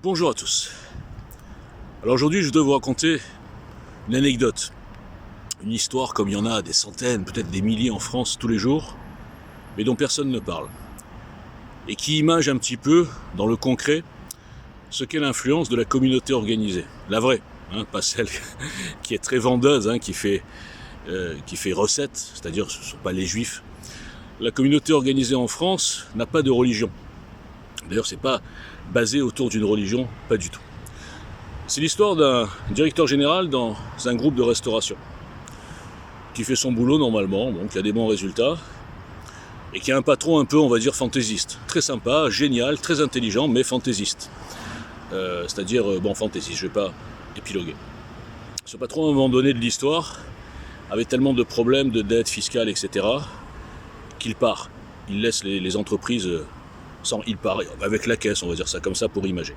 Bonjour à tous. Alors aujourd'hui je dois vous raconter une anecdote, une histoire comme il y en a des centaines, peut-être des milliers en France tous les jours, mais dont personne ne parle, et qui image un petit peu, dans le concret, ce qu'est l'influence de la communauté organisée, la vraie, pas celle qui est très vendeuse, qui fait recette, c'est-à-dire ce ne sont pas les juifs. La communauté organisée en France n'a pas de religion. D'ailleurs, c'est pas basé autour d'une religion, pas du tout. C'est l'histoire d'un directeur général dans un groupe de restauration qui fait son boulot normalement, donc qui a des bons résultats, et qui a un patron un peu, on va dire, fantaisiste. Très sympa, génial, très intelligent, mais fantaisiste. C'est-à-dire, fantaisiste, je ne vais pas épiloguer. Ce patron, à un moment donné de l'histoire, avait tellement de problèmes, de dettes fiscales, etc., qu'il part. Il laisse les entreprises il part avec la caisse, on va dire ça comme ça pour imager.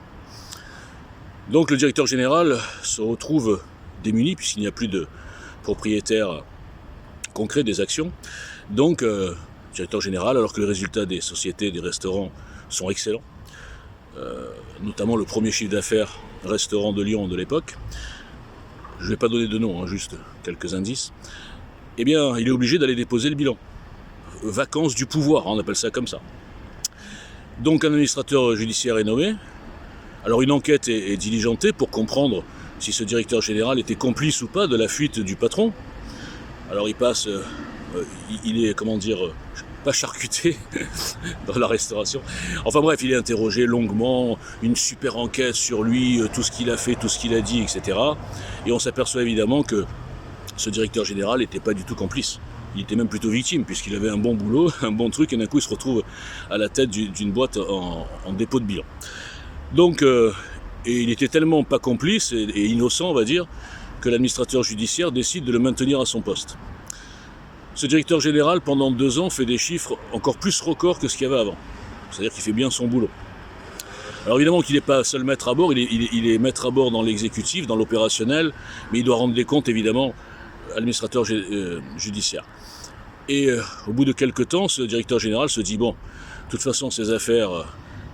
Donc le directeur général se retrouve démuni puisqu'il n'y a plus de propriétaire concret des actions. Donc directeur général, alors que les résultats des sociétés, des restaurants sont excellents, notamment le premier chiffre d'affaires restaurant de Lyon de l'époque, je ne vais pas donner de nom, juste quelques indices, eh bien il est obligé d'aller déposer le bilan. Vacances du pouvoir, on appelle ça comme ça. Donc un administrateur judiciaire est nommé. Alors une enquête est diligentée pour comprendre si ce directeur général était complice ou pas de la fuite du patron. Alors il passe, il est, pas charcuté dans la restauration. Enfin bref, il est interrogé longuement, une super enquête sur lui, tout ce qu'il a fait, tout ce qu'il a dit, etc. Et on s'aperçoit évidemment que ce directeur général n'était pas du tout complice. Il était même plutôt victime, puisqu'il avait un bon boulot, un bon truc, et d'un coup il se retrouve à la tête d'une boîte en dépôt de bilan. Donc, et il était tellement pas complice et innocent, on va dire, que l'administrateur judiciaire décide de le maintenir à son poste. Ce directeur général, pendant 2 ans, fait des chiffres encore plus records que ce qu'il y avait avant. C'est-à-dire qu'il fait bien son boulot. Alors évidemment qu'il n'est pas seul maître à bord, il est maître à bord dans l'exécutif, dans l'opérationnel, mais il doit rendre des comptes, évidemment, à l'administrateur judiciaire. Et au bout de quelques temps, ce directeur général se dit, de toute façon, ces affaires,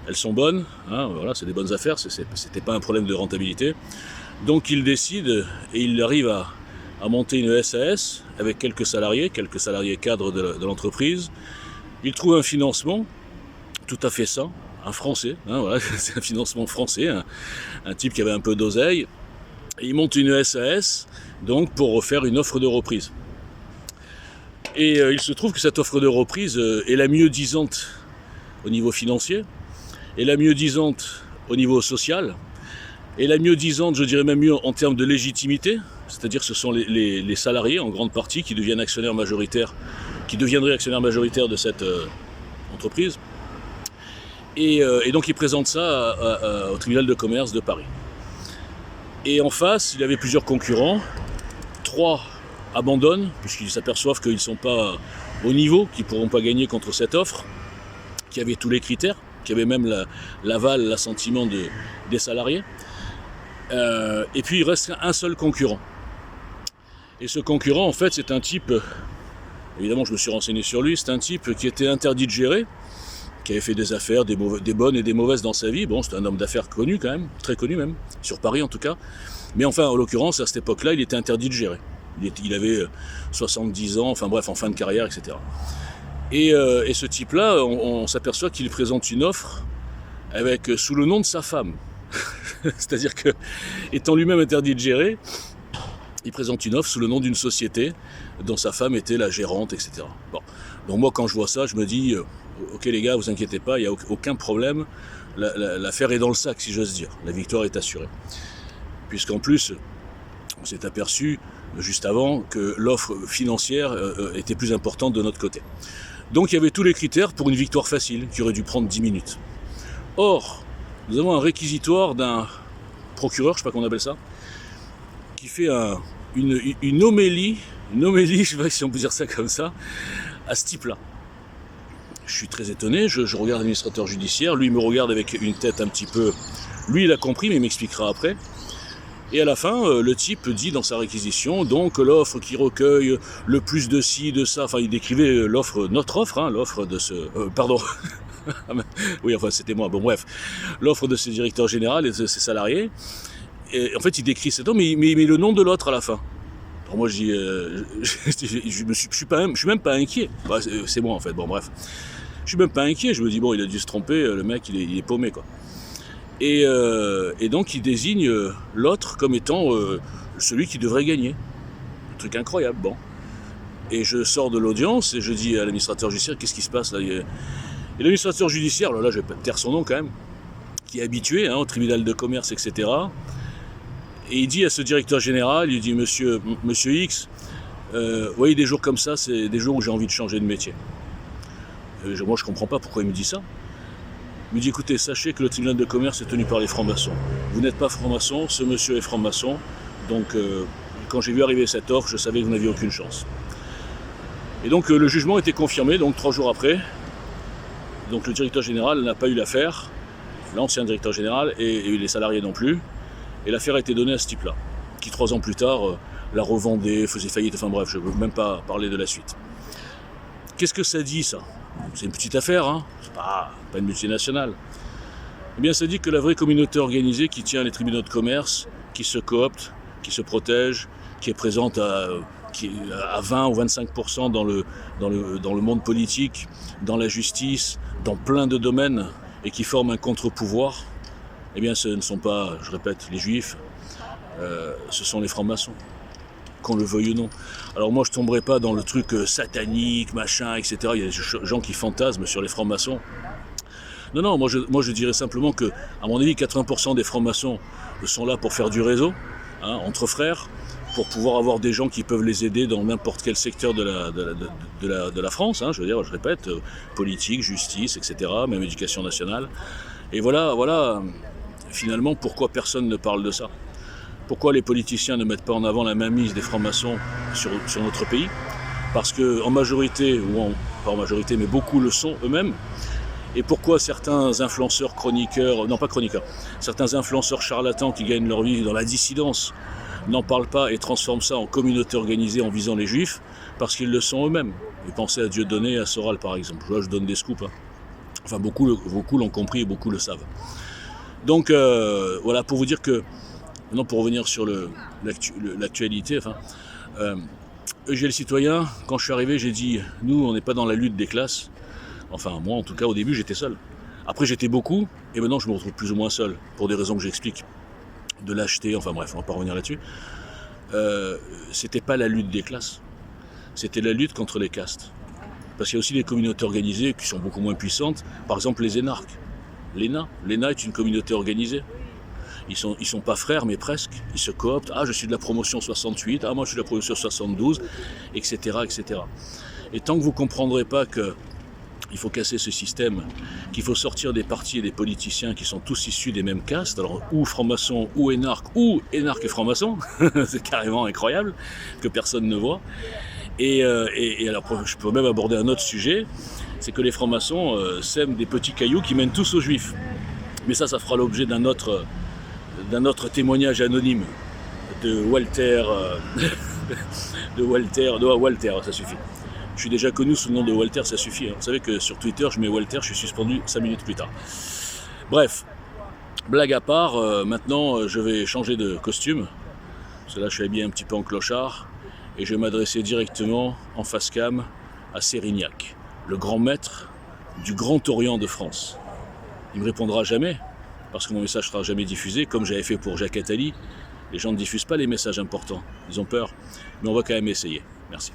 elles sont bonnes, voilà, c'est des bonnes affaires, c'était pas un problème de rentabilité. Donc il décide, et il arrive à monter une SAS avec quelques salariés cadres de l'entreprise. Il trouve un financement tout à fait sain, un français, voilà, c'est un financement français, un type qui avait un peu d'oseille. Et il monte une SAS donc pour faire une offre de reprise. Et il se trouve que cette offre de reprise est la mieux disante au niveau financier, est la mieux disante au niveau social, et la mieux disante, je dirais même mieux en termes de légitimité, c'est-à-dire que ce sont les salariés en grande partie qui deviendraient actionnaires majoritaires de cette entreprise. Et donc il présente ça au tribunal de commerce de Paris. Et en face, il y avait plusieurs concurrents. 3 abandonnent, puisqu'ils s'aperçoivent qu'ils ne sont pas au niveau, qu'ils ne pourront pas gagner contre cette offre, qui avait tous les critères, qui avait même l'aval, l'assentiment des salariés. Et puis il reste un seul concurrent. Et ce concurrent, en fait, c'est un type, évidemment je me suis renseigné sur lui, c'est un type qui était interdit de gérer, qui avait fait des affaires, des bonnes et des mauvaises dans sa vie. C'était un homme d'affaires connu quand même, très connu même, sur Paris en tout cas. Mais enfin, en l'occurrence, à cette époque-là, il était interdit de gérer. Il avait 70 ans, en fin de carrière, etc. Et ce type-là, on s'aperçoit qu'il présente une offre avec sous le nom de sa femme. C'est-à-dire que, étant lui-même interdit de gérer, il présente une offre sous le nom d'une société dont sa femme était la gérante, etc. Donc moi, quand je vois ça, je me dis... Ok les gars, vous inquiétez pas, il n'y a aucun problème, l'affaire est dans le sac si j'ose dire, la victoire est assurée. Puisqu'en plus, on s'est aperçu juste avant que l'offre financière était plus importante de notre côté. Donc il y avait tous les critères pour une victoire facile, qui aurait dû prendre 10 minutes. Or, nous avons un réquisitoire d'un procureur, je ne sais pas comment on appelle ça, qui fait une homélie, je ne sais pas si on peut dire ça comme ça, à ce type-là. Je suis très étonné, je regarde l'administrateur judiciaire, lui il me regarde avec une tête un petit peu... Lui il a compris mais il m'expliquera après. Et à la fin, le type dit dans sa réquisition, donc l'offre qui recueille le plus de ci, de ça, il décrivait l'offre, notre offre, l'offre de ce... Oui, enfin, c'était moi. Bon, bref. L'offre de ce directeur général et de ses salariés. Et en fait, il décrit cet homme, mais il met le nom de l'autre à la fin. Alors moi, je dis, je suis même pas inquiet. Bah, c'est moi, en fait. Bon, bref. Je suis même pas inquiet. Je me dis, bon, il a dû se tromper. Le mec, il est paumé, quoi. Et donc, il désigne l'autre comme étant celui qui devrait gagner. Un truc incroyable, bon. Et je sors de l'audience et je dis à l'administrateur judiciaire, qu'est-ce qui se passe là? Et l'administrateur judiciaire, là je vais pas taire son nom quand même, qui est habitué au tribunal de commerce, etc. Et il dit à ce directeur général, il dit, monsieur X, vous voyez, des jours comme ça, c'est des jours où j'ai envie de changer de métier. Moi, je comprends pas pourquoi il me dit ça. Il me dit, écoutez, sachez que le tribunal de commerce est tenu par les francs-maçons. Vous n'êtes pas franc-maçon, ce monsieur est franc-maçon, donc quand j'ai vu arriver cette offre, je savais que vous n'aviez aucune chance. Et donc le jugement était confirmé, donc 3 jours après. Donc le directeur général n'a pas eu l'affaire, l'ancien directeur général, et les salariés non plus. Et l'affaire a été donnée à ce type-là, qui 3 ans plus tard la revendait, faisait faillite, enfin bref, je ne veux même pas parler de la suite. Qu'est-ce que ça dit, ça? C'est une petite affaire, c'est pas une multinationale. Eh bien, ça dit que la vraie communauté organisée qui tient les tribunaux de commerce, qui se coopte, qui se protège, qui est présente à 20 ou 25% dans le monde politique, dans la justice, dans plein de domaines, et qui forment un contre-pouvoir, eh bien ce ne sont pas, je répète, les juifs, ce sont les francs-maçons, qu'on le veuille ou non. Alors moi je ne tomberai pas dans le truc satanique, machin, etc. Il y a des gens qui fantasment sur les francs-maçons. Non, moi je dirais simplement que, à mon avis, 80% des francs-maçons sont là pour faire du réseau, entre frères, pour pouvoir avoir des gens qui peuvent les aider dans n'importe quel secteur de la France, je veux dire, je répète, politique, justice, etc., même éducation nationale. Et voilà, finalement, pourquoi personne ne parle de ça? Pourquoi les politiciens ne mettent pas en avant la mainmise des francs-maçons sur notre pays? Parce qu'en majorité, pas en majorité, mais beaucoup le sont eux-mêmes. Et pourquoi certains influenceurs certains influenceurs charlatans qui gagnent leur vie dans la dissidence n'en parlent pas et transforment ça en communauté organisée en visant les juifs? Parce qu'ils le sont eux-mêmes. Et pensez à Dieudonné et à Soral par exemple. Là je donne des scoops. Enfin beaucoup l'ont compris et beaucoup le savent. Donc voilà, pour vous dire que, maintenant pour revenir sur l'actualité, j'ai le citoyen, quand je suis arrivé, j'ai dit, nous on n'est pas dans la lutte des classes. Enfin, moi, en tout cas, au début, j'étais seul. Après, j'étais beaucoup, et maintenant, je me retrouve plus ou moins seul, pour des raisons que j'explique. De lâcheté, enfin bref, on va pas revenir là-dessus. C'était pas la lutte des classes. C'était la lutte contre les castes. Parce qu'il y a aussi des communautés organisées qui sont beaucoup moins puissantes. Par exemple, les énarques. L'ENA est une communauté organisée. Ils sont pas frères, mais presque. Ils se cooptent. Ah, je suis de la promotion 68. Ah, moi, je suis de la promotion 72, etc., etc. Et tant que vous comprendrez pas que il faut casser ce système, qu'il faut sortir des partis et des politiciens qui sont tous issus des mêmes castes, alors ou francs-maçons, ou énarques et francs-maçons, c'est carrément incroyable, que personne ne voit. Et alors, je peux même aborder un autre sujet, c'est que les francs-maçons sèment des petits cailloux qui mènent tous aux juifs. Mais ça fera l'objet d'un autre témoignage anonyme de Walter, Walter, ça suffit. Je suis déjà connu sous le nom de Walter, ça suffit. Vous savez que sur Twitter, je mets Walter, je suis suspendu 5 minutes plus tard. Bref, blague à part, maintenant je vais changer de costume. Parce que là, je suis habillé un petit peu en clochard. Et je vais m'adresser directement en face cam à Sérignac, le grand maître du Grand Orient de France. Il ne me répondra jamais, parce que mon message ne sera jamais diffusé, comme j'avais fait pour Jacques Attali. Les gens ne diffusent pas les messages importants, ils ont peur. Mais on va quand même essayer. Merci.